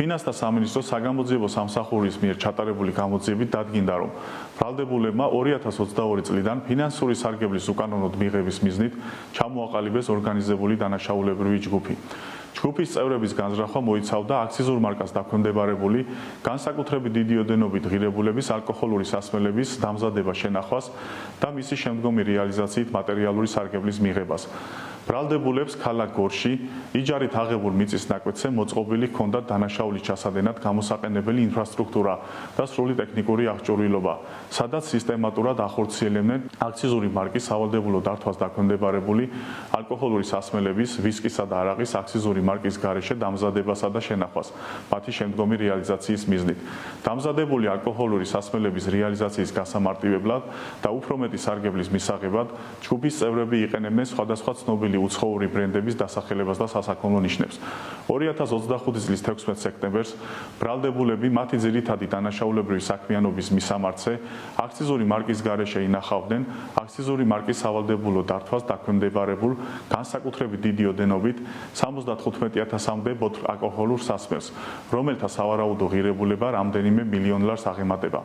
ფინანსთა სამინისტროს საგამოძიებო სამსახურის მიერ ჩატარებული გამოძიებით დადგინდა, რომ ბრალდებულებმა 2022 წლიდან ფინანსური სარგებლის უკანონოდ მიღების მიზნით ჩამოაყალიბეს ორგანიზებული დანაშაულებრივი ჯგუფი. ჯგუფის წევრების განზრახვა მოიცავდა აქციზურ მარკას დაქვემდებარებული განსაკუთრებით დიდი ოდენობით ღირებულების ალკოჰოლური სასმელების დამზადება შენახვას და მისი შემდგომი რეალიზაციით მატერიალური სარგებლის მიღებას. ბრალდებულებს ქალაქ გორში იჯარით აღებულ მიწის ნაკვეთზე მოწყობილი ჰქონდათ დანაშაულის ჩასადენად გამოსაყენებელი ინფრასტრუქტურა და სრული ტექნიკური აღჭურვილობა, სადაც სისტემატურად ახორციელებდნენ აქციზური მარკის სავალდებულო დართვას დაქვემდებარებული ალკოჰოლური სასმელების, ვისკისა და არაყის აქციზური მარკის გარეშე დამზადებასა და შენახვას, მათი შემდგომი რეალიზაციის მიზნით. დამზადებული ალკოჰოლური სასმელების რეალიზაციის გასამარტივებლად და უფრო მეტი სარგებლის მისაღებად ჯგუფის წევრები იყენებდნენ სხვადასხვა ცნობილი უცხოური ბრენდების დასახელებას და სასაქონლო ნიშნებს. 2025 წლის 16 სექტემბერს ბრალდებულები მათი ძირითადი დანაშაულებრივი საქმიანობის მისამართზე აქციზური მარკის გარეშე ინახავდნენ აქციზური მარკის სავალდებულო დართვას დაქვემდებარებულ განსაკუთრებით დიდი ოდენობით 75,000-მდე ბოთლ ალკოჰოლურ სასმელს, რომელთა სავარაუდო ღირებულება რამდენიმე მილიონ ლარს აღემატება.